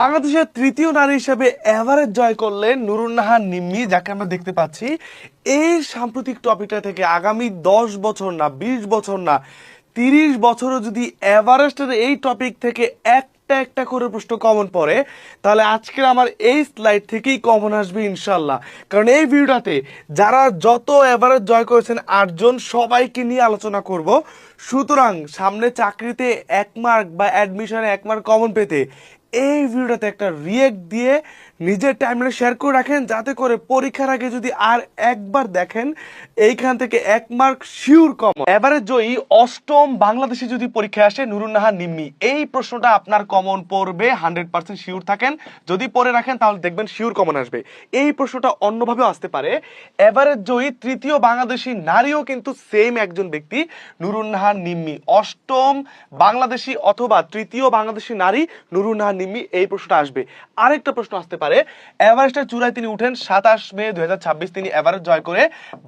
বাংলাদেশের তৃতীয় নারী হিসেবে এভারেস্ট জয় করলেন নুরুন্নাহার নিম্মি, যাকে আমরা দেখতে পাচ্ছি। এই সাম্প্রতিক টপিকটা থেকে আগামী 10 বছর না, 20 বছর না, 30 বছরও যদি এভারেস্টের এই টপিক থেকে একটা একটা করে প্রশ্ন কমন পড়ে, তাহলে আজকের আমার এই স্লাইড থেকেই কমন আসবে ইনশাল্লাহ। কারণ এই ভিডিওটাতে যারা যত এভারেস্ট জয় করেছেন 8 জন, সবাইকে নিয়ে আলোচনা করব। সুতরাং সামনে চাকরিতে 1 মার্ক বা অ্যাডমিশনে 1 মার্ক কমন পেতে এই ভিডিওটাতে একটা রিয়েক্ট দিয়ে নিজের টাইমলাইনে শেয়ার করে রাখেন, যাতে করে পরীক্ষার আগে যদি আর একবার দেখেন এইখান থেকে 1 মার্ক শিওর কমন। এবারে জয়ী অষ্টম বাংলাদেশে যদি পরীক্ষায় আসে নুরুন্নাহার নিম্মি, এই প্রশ্নটা আপনার কমন পড়বে 100% শিওর থাকেন। যদি পড়ে রাখেন তাহলে দেখবেন শিওর কমন আসবে। এই প্রশ্নটা অন্যভাবেও আসতে পারে। এবারে জয়ী তৃতীয় বাংলাদেশি নারীও কিন্তু সেম একজন ব্যক্তি, নুরুন্নাহার নিম্মি। অষ্টম বাংলাদেশি অথবা তৃতীয় বাংলাদেশি নারী নুরুন্নাহার নিম্মি, এই প্রশ্নটা আসবে। আরেকটা প্রশ্ন আসতে পারে, এভারেস্টের চূড়ায় তিনি উঠেন 27 মে 2026, তিনি এভারেস্ট জয় করে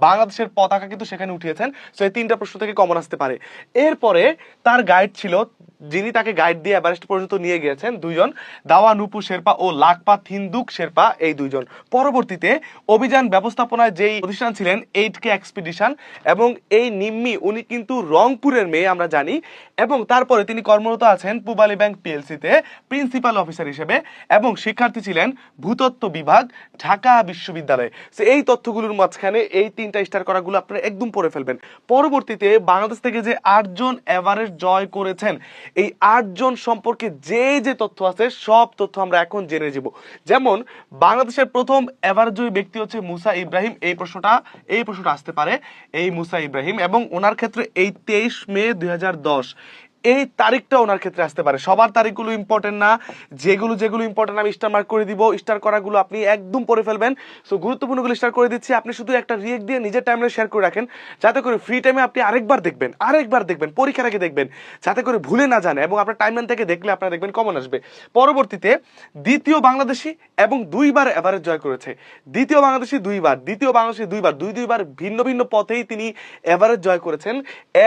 বাংলাদেশের পতাকা কিন্তু সেখানে উঠিয়েছেন। সো এই 3টা প্রশ্ন থেকে কমন আসতে পারে। এরপরে তার গাইড ছিল, যিনি তাকে গাইড দিয়ে এভারেস্ট পর্যন্ত নিয়ে গিয়েছেন, 2 জন, দাওয়া নুপু শেরপা ও লাকপা থিন্দুক শেরপা, এই 2 জন। পরবর্তীতে অভিযান ব্যবস্থাপনায় যেই প্রতিষ্ঠান ছিলেন 8K এক্সপিডিশন, এবং এই নিম্মি উনি কিন্তু রংপুরের মেয়ে আমরা জানি, এবং তারপরে তিনি কর্মরত আছেন পূবালী ব্যাংক পিএলসিতে প্রিন্সিপাল অফিসার হিসেবে, এবং শিক্ষার্থী ছিলেন ভূতত্ত্ব বিভাগ, ঢাকা বিশ্ববিদ্যালয়। সো এই তথ্যগুলোর মাঝখানে এই 3টা স্টার করাগুলো আপনারা একদম পড়ে ফেলবেন। পরবর্তীতে বাংলাদেশ থেকে যে 8 জন এভারেস্ট জয় করেছেন, এই 8 জন সম্পর্কে যে যে তথ্য আছে সব তথ্য আমরা এখন জেনে যাব। যেমন বাংলাদেশের প্রথম এভারেস্ট জয়ী ব্যক্তি হচ্ছে মুসা ইব্রাহিম, এই প্রশ্নটা আসতে পারে, এই মুসা ইব্রাহিম, এবং ওনার ক্ষেত্রে এই 23 মে 2010, এই তারিখটা ওনার ক্ষেত্রে আসতে পারে। সবার তারিখগুলো ইম্পর্টেন্ট না, যেগুলো যেগুলো ইম্পর্টেন্ট আমি স্টার মার্ক করে দিব। স্টার করাগুলো আপনি একদম পড়ে ফেলবেন। সো গুরুত্বপূর্ণগুলো স্টার করে দিচ্ছি, আপনি শুধু একটা রিয়েক্ট দিয়ে নিজের টাইমলাইনে শেয়ার করে রাখেন, যাতে করে ফ্রি টাইমে আপনি আরেকবার দেখবেন, পরীক্ষার আগে দেখবেন, যাতে করে ভুলে না যান, এবং আপনার টাইমলাইন থেকে দেখলে আপনারা দেখবেন কমন আসবে। পরবর্তীতে দ্বিতীয় বাংলাদেশি এবং 2বার এভারেস্ট জয় করেছে। দ্বিতীয় বাংলাদেশি দুইবার, দুইবার ভিন্ন ভিন্ন পথেই তিনি এভারেস্ট জয় করেছেন।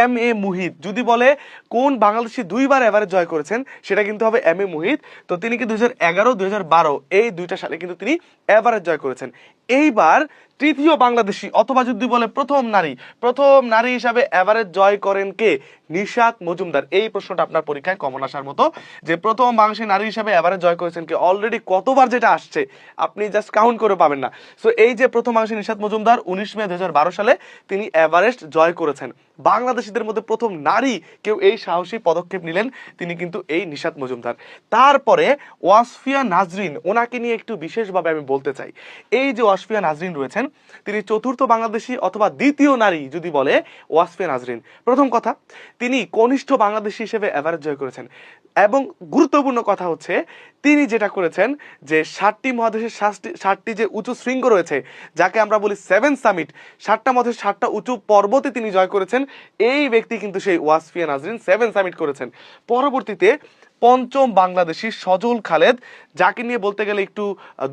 এম এ মুহিত, যদি বলে কোন বাংলাদেশি 2বার এভারেস্ট জয় করেছেন, সেটা কিন্তু হবে এম এ মুহিত। তো তিনি কিন্তু 2011, 2012 এই 2টা সালে কিন্তু তিনি এভারেস্ট জয় করেছেন। এইবার তৃতীয় বাংলাদেশি অথবা যদি বলে প্রথম নারী হিসাবে এভারেস্ট জয় করেন কে? নিশাত মজুমদার। এই প্রশ্নটা আপনার পরীক্ষায় কমন আসার মতো, যে প্রথম বাংলাদেশি নারী হিসাবে এভারেস্ট জয় করেছেন কে। অলরেডি কতবার যেটা আসছে আপনি জাস্ট কাউন্ট করে পাবেন না। সো এই যে প্রথম বাংলাদেশি নিশাত মজুমদার 19 মে 2012 সালে তিনি এভারেস্ট জয় করেছেন। বাংলাদেশিদের মধ্যে প্রথম নারী কেউ এই সাহসী পদক্ষেপ নিলেন, তিনি কিন্তু এই নিশাত মজুমদার। তারপরে ওয়াসফিয়া নাজরিন, ওনাকে নিয়ে একটু বিশেষভাবে আমি বলতে চাই। এই যে ওয়াসফিয়া নাজরিন রয়েছেন, তিনি চতুর্থ বাংলাদেশি অথবা দ্বিতীয় নারী যদি বলে ওয়াসফিয়া নাজরিন। প্রথম কথা, তিনি কনিষ্ঠ বাংলাদেশি হিসেবে এভারেস্ট জয় করেছেন, এবং গুরুত্বপূর্ণ কথা হচ্ছে তিনি যেটা করেছেন যে 7টি মহাদেশের 7টি যে উঁচু শৃঙ্গ রয়েছে, যাকে আমরা বলি 7 সামিট, 7টা মহাদেশের 7টা উঁচু পর্বতে তিনি জয় করেছেন। এই ব্যক্তি কিন্তু সেই ওয়াসফিয়া নাজরিন 7 সামিট করেছেন। পরবর্তীতে পঞ্চম বাংলাদেশি সজল খালেদ, যাকে নিয়ে বলতে গেলে একটু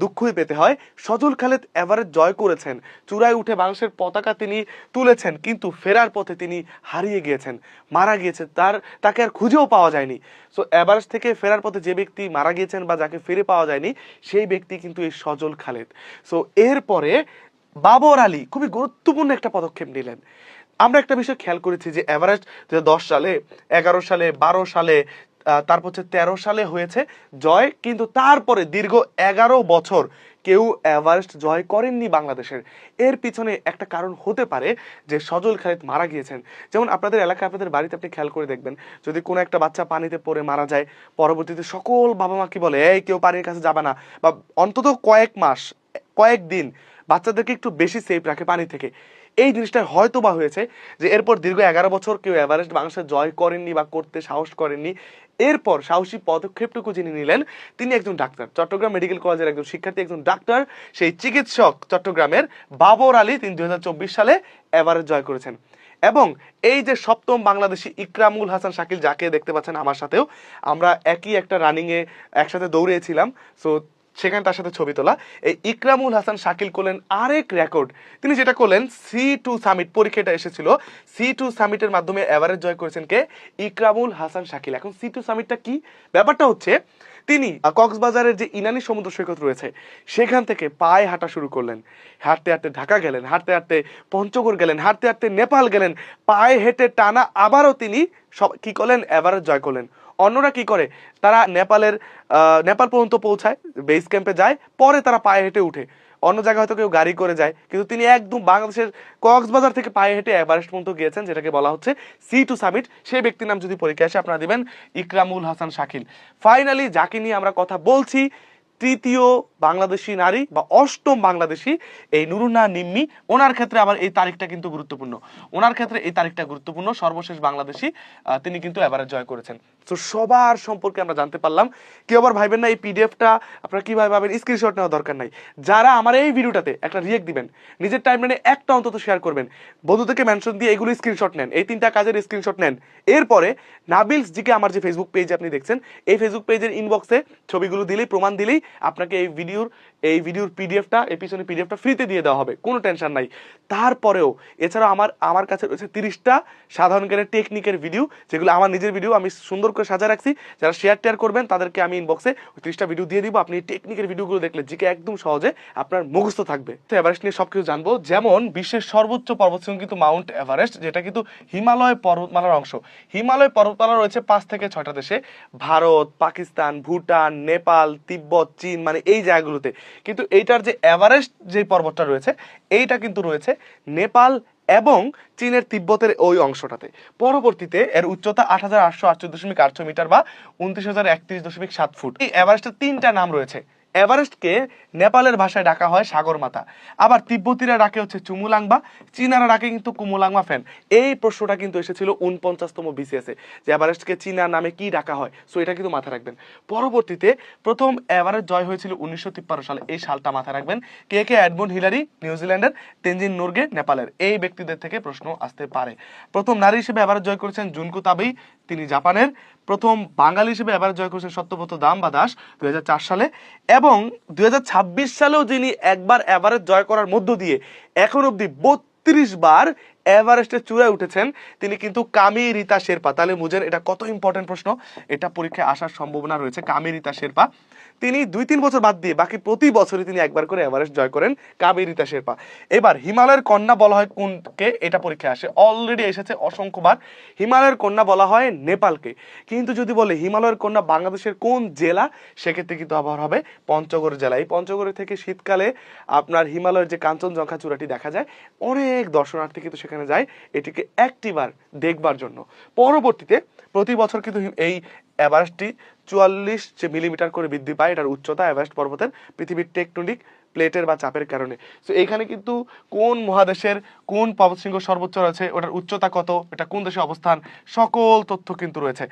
দুঃখই পেতে হয়। সজল খালেদ এভারেস্ট জয় করেছেন, চূড়ায় উঠে বাংলাদেশের পতাকা তিনি তুলেছেন, কিন্তু ফেরার পথে তিনি হারিয়ে গিয়েছেন, মারা গিয়েছেন, তাকে আর খুঁজেও পাওয়া যায়নি। সো এভারেস্ট থেকে ফেরার পথে যে ব্যক্তি মারা গিয়েছেন বা যাকে ফিরে পাওয়া যায়নি, সেই ব্যক্তি কিন্তু এই সজল খালেদ। সো এরপরে বাবর আলী খুবই গুরুত্বপূর্ণ একটা পদক্ষেপ নিলেন। আমরা একটা বিষয় খেয়াল করেছি যে এভারেস্ট 2010 সালে, 11 সালে, 12 সালে, তারপর হচ্ছে 13 সালে হয়েছে জয়, কিন্তু তারপরে দীর্ঘ 11 বছর কেউ এভারেস্ট জয় করেননি বাংলাদেশের। এর পিছনে একটা কারণ হতে পারে যে সজল খালেদ মারা গিয়েছেন। যেমন আপনাদের এলাকায়, আপনাদের বাড়িতে আপনি খেয়াল করে দেখবেন, যদি কোনো একটা বাচ্চা পানিতে পড়ে মারা যায়, পরবর্তীতে সকল বাবা মা কি বলে, এই কেউ পানির কাছে যাবে না, বা অন্তত কয়েক মাস, কয়েকদিন বাচ্চাদেরকে একটু বেশি সেফ রাখে পানি থেকে। এই জিনিসটা হয়তো বা হয়েছে যে এরপর দীর্ঘ 11 বছর কেউ এভারেস্ট বাংলাদেশে জয় করেননি বা করতে সাহস করেননি। এরপর সাহসী পদক্ষেপটুকু যিনি নিলেন, তিনি একজন ডাক্তার, চট্টগ্রাম মেডিকেল কলেজের একজন শিক্ষার্থী, একজন ডাক্তার, সেই চিকিৎসক চট্টগ্রামের বাবর আলী, তিনি 2024 সালে এভারেস্ট জয় করেছেন। এবং এই যে সপ্তম বাংলাদেশি ইকরামুল হাসান শাকিল, যাকে দেখতে পাচ্ছেন আমার সাথেও, আমরা একই একটা রানিংয়ে একসাথে দৌড়িয়েছিলাম, সো সেখানে তার সাথে ছবি তোলা। এই ইকরামুল হাসান শাকিল করলেন আরেক রেকর্ড। তিনি যেটা করলেন, C2 সামিট পরীক্ষাটা এসেছিল, C2 সামিটের মাধ্যমে এভারেস্ট জয় করেছেন কে? ইকরামুল হাসান শাকিল। এখন C2 সামিটটা কি? ব্যাপারটা হচ্ছে তিনি কক্সবাজারের যে ইনানি সমুদ্র সৈকত রয়েছে সেখান থেকে পায়ে হাঁটা শুরু করলেন, হাঁটতে হাঁটতে ঢাকা গেলেন, হাঁটতে হাঁটতে পঞ্চগড় গেলেন, হাঁটতে হাঁটতে নেপাল গেলেন, পায়ে হেঁটে টানা আবারও তিনি সব কি করলেন, এভারেস্ট জয় করলেন। অন্যরা কি করে, তারা নেপাল পর্যন্ত পৌঁছায়, বেস ক্যাম্পে যায়, পরে তারা পায়ে হেঁটে উঠে। অন্য জায়গায় হয়তো কেউ গাড়ি করে যায়, কিন্তু তিনি একদম বাংলাদেশের কক্সবাজার থেকে পায়ে হেঁটে এভারেস্ট পর্যন্ত গিয়েছেন, যেটাকে বলা হচ্ছে C2 সামিট। সেই ব্যক্তির নাম যদি পরীক্ষা আসে আপনারা দিবেন ইকরামুল হাসান শাকিল। ফাইনালি যাকে নিয়ে আমরা কথা বলছি, তৃতীয় বাংলাদেশি নারী বা অষ্টম বাংলাদেশি, এই নুরুন্নাহার নিম্মি। ওনার ক্ষেত্রে আবার এই তারিখটা কিন্তু গুরুত্বপূর্ণ, ওনার ক্ষেত্রে এই তারিখটা গুরুত্বপূর্ণ। সর্বশেষ বাংলাদেশি তিনি কিন্তু এভারেস্ট জয় করেছেন। তো সবার সম্পর্কে আমরা জানতে পারলাম। কেউ আবার ভাইবেন না এই পিডিএফটা আপনারা কিভাবে পাবেন, স্ক্রিনশট নেওয়া দরকার নাই। যারা আমার এই ভিডিওটাতে একটা রিয়েক্ট দিবেন, নিজের টাইমলাইনে একটা অন্তত শেয়ার করবেন, বন্ধুদেরকে মেনশন দিয়ে এগুলো স্ক্রিনশট নেন, এই 3টা কাজের স্ক্রিনশট নেন। এরপরে নাবিলস জিকে আমার যে ফেসবুক পেজে আপনি দেখছেন, এই ফেসবুক পেজের ইনবক্সে ছবিগুলো দিলেই, প্রমাণ দিলেই আপনাকে এই ভিডিওর পিডিএফটা, এই পিছনে পিডিএফটা ফ্রিতে দিয়ে দেওয়া হবে, কোনো টেনশন নাই। তারপরেও এছাড়াও আমার কাছে রয়েছে 30টা সাধারণ জ্ঞানের টেকনিকের ভিডিও, যেগুলো আমার নিজের ভিডিও, আমি সুন্দর করে সাজা রাখছি। যারা শেয়ার করবেন তাদেরকে আমি ইনবক্সে 30টা ভিডিও দিয়ে দিব। আপনি টেকনিকের ভিডিওগুলো দেখলে জিকে একদম সহজে আপনার মুখস্থ থাকবে। তো এভারেস্ট নিয়ে সবকিছু জানবো, যেমন বিশ্বের সর্বোচ্চ পর্বতশৃঙ্গ কিন্তু মাউন্ট এভারেস্ট, যেটা কিন্তু হিমালয় পর্বতমালার অংশ। হিমালয় পর্বতমালা রয়েছে 5 থেকে 6টা দেশে, ভারত, পাকিস্তান, ভুটান, নেপাল, তিব্বত, চীন, মানে এই জায়গাগুলোতে। কিন্তু এইটার যে এভারেস্ট যে পর্বতটা রয়েছে, এইটা কিন্তু রয়েছে নেপাল এবং চীনের তিব্বতের ওই অংশটাতে। পরবর্তীতে এর উচ্চতা 8888.86 মিটার বা 29,031.7 ফুট। এই এভারেস্টের 3টা নাম রয়েছে। এভারেস্টকে নেপালের ভাষায় ডাকা হয় সাগর মাতা, আবার তিব্বতীরা ডাকে হচ্ছে চুমুলাংবা, চীনারা ডাকে কিন্তু কুমুলাংমা ফ্যান। এই প্রশ্নটা কিন্তু এসেছিল 49তম BCS এ, যে এভারেস্টকে চীনা নামে কি ডাকা হয়। সো এটা কিন্তু মাথায় রাখবেন। পরবর্তীতে প্রথম এভারেস্ট জয় হয়েছিল 1953 সালে, এই সালটা মাথায় রাখবেন। কে এডমন্ড হিলারি নিউজিল্যান্ডের, তেনজিন নোরগে নেপালের, এই ব্যক্তিদের থেকে প্রশ্ন আসতে পারে। প্রথম নারী হিসেবে এভারেস্ট জয় করেছেন জুনকো তাবেই, তিনি জাপানের। প্রথম বাঙালি হিসেবে এভারেস্ট জয় করেছেন সত্যব্রত দাম বা দাস 2004 সালে। এবং 2026 সালেও যিনি একবার এভারেস্ট জয় করার মধ্য দিয়ে এখন অব্দি 32 বার এভারেস্টের চূড়ায় উঠেছেন, তিনি কিন্তু কামি রিতা শেরপা। তাহলে বুঝেন এটা কত ইম্পর্টেন্ট প্রশ্ন, এটা পরীক্ষায় আসার সম্ভাবনা রয়েছে। কামি রিতা শেরপা, তিনি 2-3 বছর বাদ দিয়ে বাকি প্রতি বছরই তিনি একবার করে এভারেস্ট জয় করেন, কামি রিতা শেরপা। এবার হিমালয়ের কন্যা বলা হয় কোনকে, এটা পরীক্ষায় আসে, অলরেডি এসেছে অসংখ্যবার। হিমালয়ের কন্যা বলা হয় নেপালকে। কিন্তু যদি বলে হিমালয়ের কন্যা বাংলাদেশের কোন জেলা, সেক্ষেত্রে কিন্তু আবার হবে পঞ্চগড় জেলা। এই পঞ্চগড় থেকে শীতকালে আপনার হিমালয়ের যে কাঞ্চনজঙ্ঘা চূড়াটি দেখা যায়, অনেক দর্শনার্থী কিন্তু সেখানে যায় এটিকে একটিবার দেখবার জন্য। পরবর্তীতে প্রতি বছর কিন্তু এই এভারেস্টটি 44 মিলিমিটার করে বৃদ্ধি পায়, এটার উচ্চতা এভারেস্ট পর্বতের পৃথিবীর টেকটনিক প্লেটের বা চাপের কারণে। তো এইখানে কিন্তু কোন মহাদেশের কোন পর্বতশৃঙ্গ সর্বোচ্চ রয়েছে, ওটার উচ্চতা কত, এটা কোন দেশে অবস্থান, সকল তথ্য কিন্তু রয়েছে।